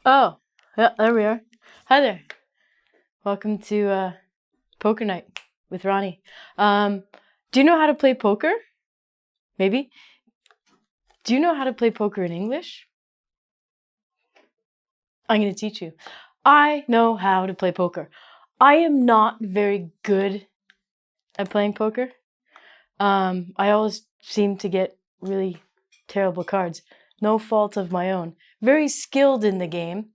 Oh, yeah, there we are. Hi there. Welcome to poker night with Ronnie. Do you know how to play poker? Maybe. Do you know how to play poker in English? I'm going to teach you. I know how to play poker. I am not very good at playing poker. I always seem to get really terrible cards. No fault of my own. Very skilled in the game,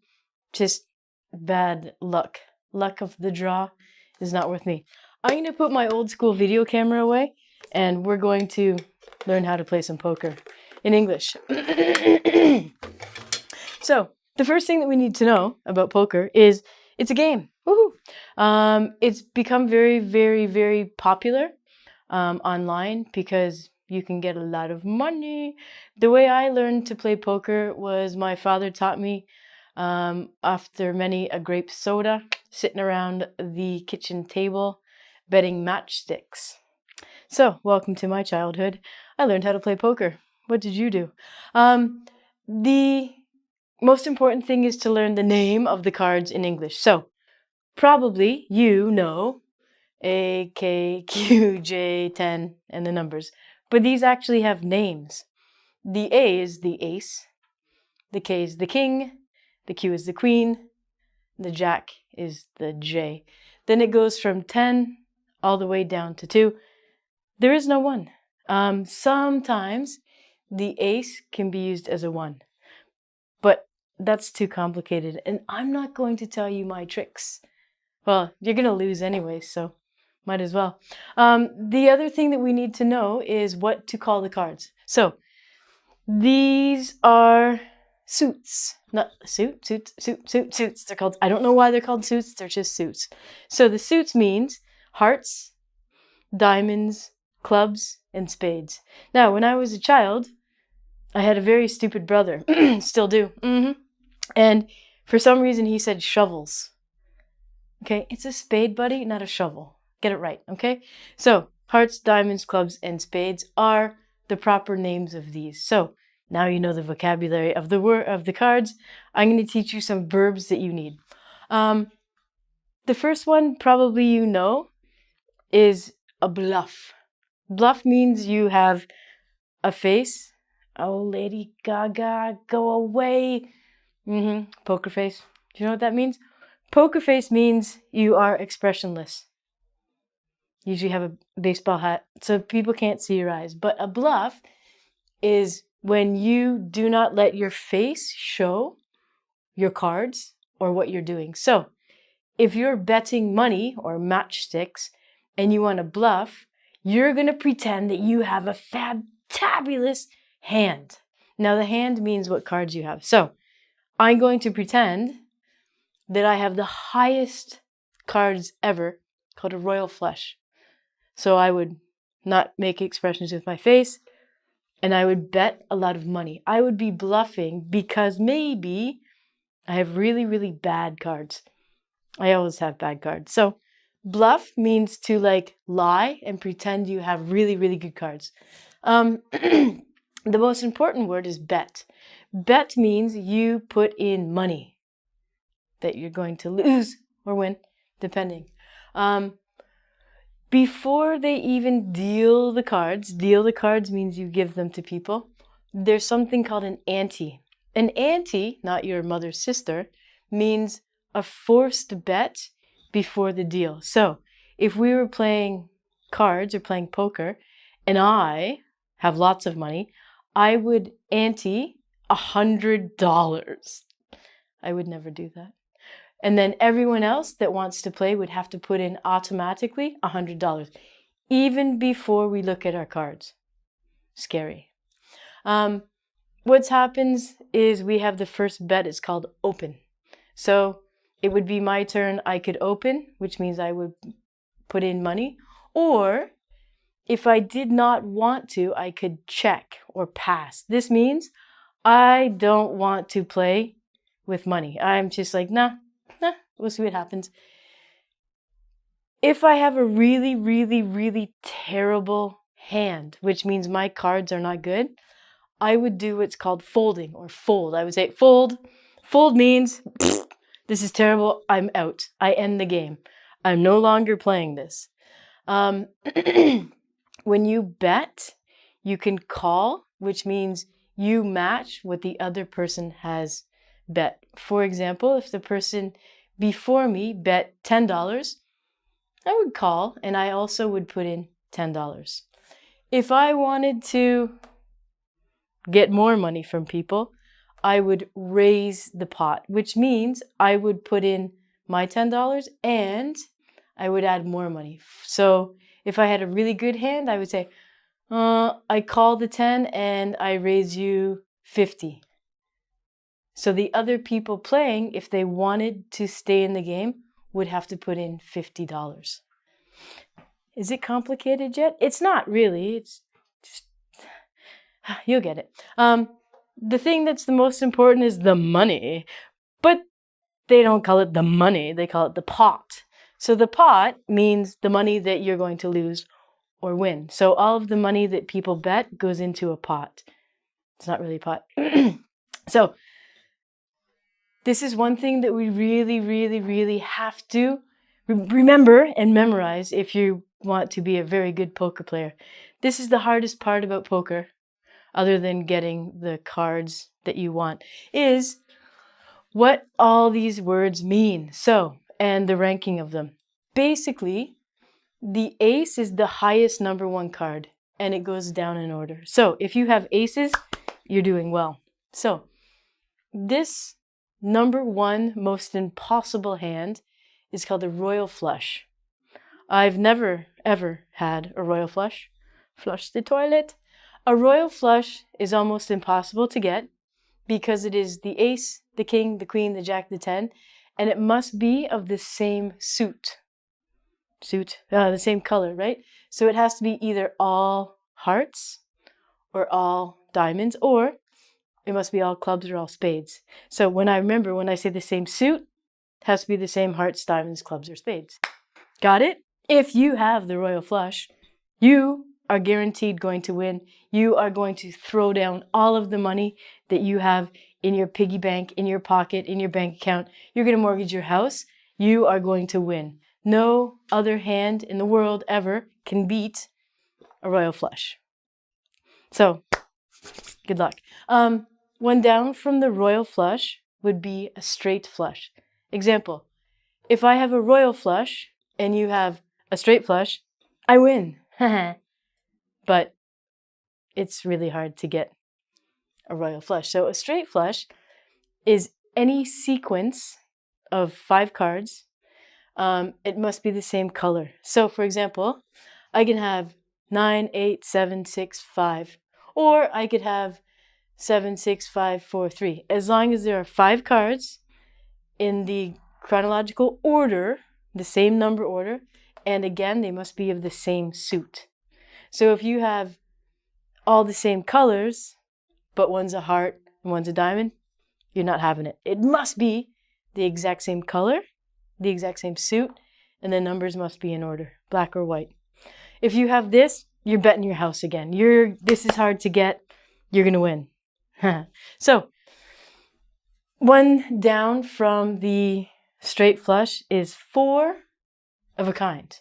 just bad luck. Luck of the draw is not worth me. I'm going to put my old school video camera away and we're going to learn how to play some poker in English. So, the first thing that we need to know about poker is it's a game. Woohoo! It's become very, very, very popular online because you can get a lot of money. The way I learned to play poker was my father taught me after many a grape soda, sitting around the kitchen table, betting matchsticks. So, welcome to my childhood. I learned how to play poker. What did you do? The most important thing is to learn the name of the cards in English. So, probably you know A, K, Q, J, 10, and the numbers. But these actually have names. The A is the ace, the K is the king, the Q is the queen, the jack is the J. Then it goes from 10 all the way down to 2. There is no 1. Sometimes the ace can be used as a 1. But that's too complicated, and I'm not going to tell you my tricks. Well, you're going to lose anyway, so might as well. The other thing that we need to know is what to call the cards. So, these are suits. Not suits. They're called, I don't know why they're called suits, they're just suits. So the suits means hearts, diamonds, clubs, and spades. Now, when I was a child, I had a very stupid brother. Still do. And for some reason he said shovels. Okay, it's a spade, buddy, not a shovel. Get it right, okay? So, hearts, diamonds, clubs, and spades are the proper names of these. So, now you know the vocabulary of the cards. I'm going to teach you some verbs that you need. The first one, probably you know, is a bluff. Bluff means you have a face. Oh, Lady Gaga, go away. Poker face. Do you know what that means? Poker face means you are expressionless. Usually have a baseball hat, so people can't see your eyes. But a bluff is when you do not let your face show your cards or what you're doing. So, if you're betting money or matchsticks and you want to bluff, you're going to pretend that you have a fabulous hand. Now, the hand means what cards you have. So, I'm going to pretend that I have the highest cards ever, called a royal flush. So I would not make expressions with my face, and I would bet a lot of money. I would be bluffing because maybe I have really, really bad cards. I always have bad cards. So bluff means to lie and pretend you have really, really good cards. The most important word is bet. Bet means you put in money that you're going to lose or win, depending. Before they even deal the cards means you give them to people. There's something called an ante. An ante, not your mother's sister, means a forced bet before the deal. So, if we were playing cards or playing poker, and I have lots of money, I would ante $100. I would never do that. And then everyone else that wants to play would have to put in automatically $100, even before we look at our cards. Scary. What happens is we have the first bet. It's called open. So it would be my turn. I could open, which means I would put in money. Or if I did not want to, I could check or pass. This means I don't want to play with money. I'm just like, nah. We'll see what happens. If I have a really, really, really terrible hand, which means my cards are not good, I would do what's called folding or fold. I would say fold, Fold means, this is terrible, I'm out. I end the game. I'm no longer playing this. When you bet, you can call, which means you match what the other person has bet. For example, if the person before me bet $10, I would call and I also would put in $10. If I wanted to get more money from people, I would raise the pot, which means I would put in my $10 and I would add more money. So if I had a really good hand, I would say, I call the 10 and I raise you 50. So the other people playing, if they wanted to stay in the game, would have to put in $50. Is it complicated yet? It's not really. It's just, you'll get it. The thing that's the most important is the money, but they don't call it the money, they call it the pot. So the pot means the money that you're going to lose or win. So all of the money that people bet goes into a pot. It's not really a pot. So this is one thing that we really, really, really have to remember and memorize if you want to be a very good poker player. This is the hardest part about poker, other than getting the cards that you want, is what all these words mean. So, and the ranking of them. Basically, the ace is the highest number one card, and it goes down in order. So, if you have aces, you're doing well. So, this number one most impossible hand is called a royal flush. I've never, ever had a royal flush. Flush the toilet. A royal flush is almost impossible to get because it is the ace, the king, the queen, the jack, the 10, and it must be of the same suit. The same color, right? So it has to be either all hearts or all diamonds, or it must be all clubs or all spades. So when I say the same suit, it has to be the same hearts, diamonds, clubs, or spades. Got it? If you have the royal flush, you are guaranteed going to win. You are going to throw down all of the money that you have in your piggy bank, in your pocket, in your bank account. You're going to mortgage your house. You are going to win. No other hand in the world ever can beat a royal flush. So, good luck. One down from the royal flush would be a straight flush. Example, if I have a royal flush and you have a straight flush, I win. But it's really hard to get a royal flush. So a straight flush is any sequence of 5 cards. It must be the same color. So for example, I can have 9, 8, 7, 6, 5. Or I could have 7, 6, 5, 4, 3. As long as there are 5 cards in the chronological order, the same number order, and again, they must be of the same suit. So if you have all the same colors, but one's a heart and one's a diamond, you're not having it. It must be the exact same color, the exact same suit, and the numbers must be in order, black or white. If you have this, you're betting your house again. This is hard to get. You're going to win. So, one down from the straight flush is 4 of a kind.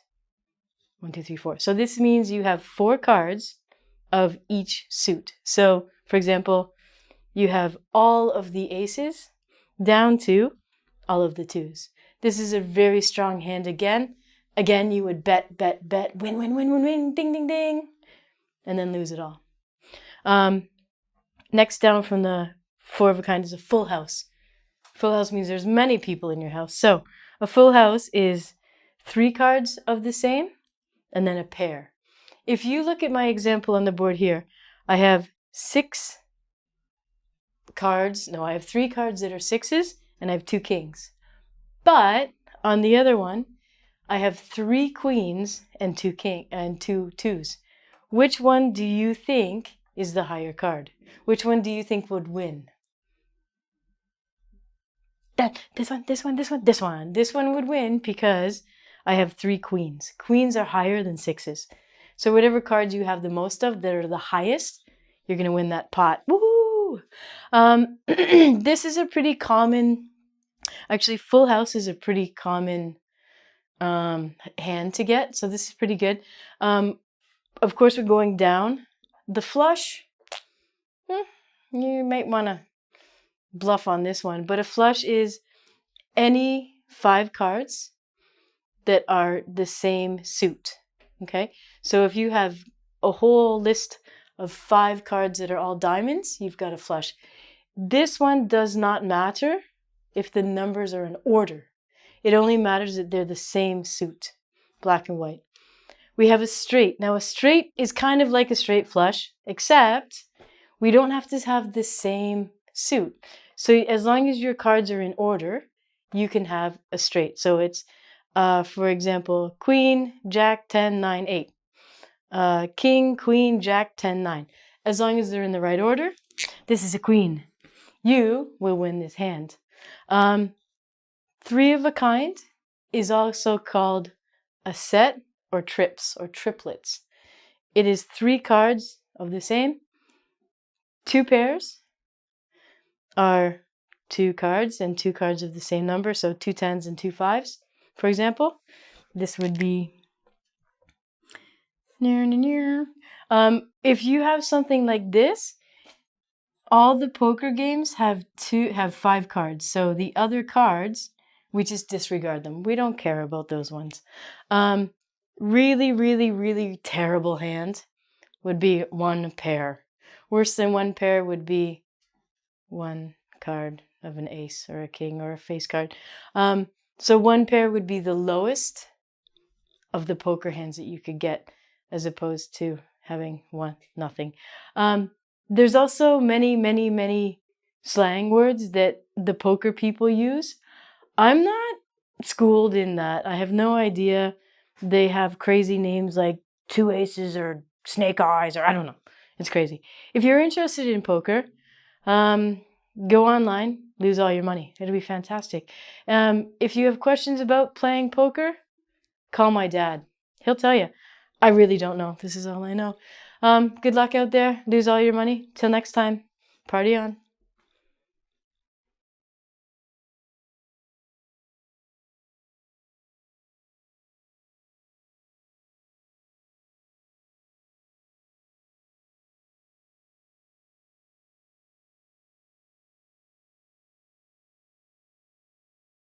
1, 2, 3, 4. So this means you have 4 cards of each suit. So, for example, you have all of the aces down to all of the 2s. This is a very strong hand again. Again, you would bet, bet, bet, win, win, win, win, win, ding, ding, ding, and then lose it all. Next down from the 4 of a kind is a full house. Full house means there's many people in your house. So a full house is 3 cards of the same and then a pair. If you look at my example on the board here, I have 6 cards. No, I have 3 cards that are 6s and I have 2 kings. But on the other one, I have 3 queens and 2 2s. Which one do you think is the higher card? Which one do you think would win? This one. This one would win because I have 3 queens. Queens are higher than 6s. So whatever cards you have the most of that are the highest, you're going to win that pot. Woohoo! Woo! This is a pretty common, actually full house is a pretty common hand to get. So this is pretty good. Of course, we're going down. The flush, you might want to bluff on this one, but a flush is any 5 cards that are the same suit. Okay, so if you have a whole list of 5 cards that are all diamonds, you've got a flush. This one does not matter if the numbers are in order. It only matters that they're the same suit, black and white. We have a straight. Now a straight is kind of like a straight flush, except we don't have to have the same suit. So as long as your cards are in order, you can have a straight. So it's, for example, Queen, Jack, 10, 9, 8. King, Queen, Jack, 10, 9. As long as they're in the right order, this is a queen. You will win this hand. 3 of a kind is also called a set or trips or triplets. It is 3 cards of the same. 2 pairs are 2 cards and 2 cards of the same number. So 2 10s and 2 5s, for example. This would be if you have something like this, all the poker games have 5 cards. So the other cards, we just disregard them. We don't care about those ones. Really, really, really terrible hand would be 1 pair. Worse than 1 pair would be 1 card of an ace or a king or a face card. So 1 pair would be the lowest of the poker hands that you could get, as opposed to having 1 nothing. There's also many, many, many slang words that the poker people use. I'm not schooled in that. I have no idea. They have crazy names like 2 aces or snake eyes, or I don't know. It's crazy. If you're interested in poker, go online, lose all your money. It'll be fantastic. If you have questions about playing poker, call my dad. He'll tell you. I really don't know. This is all I know. Good luck out there. Lose all your money. Till next time. Party on.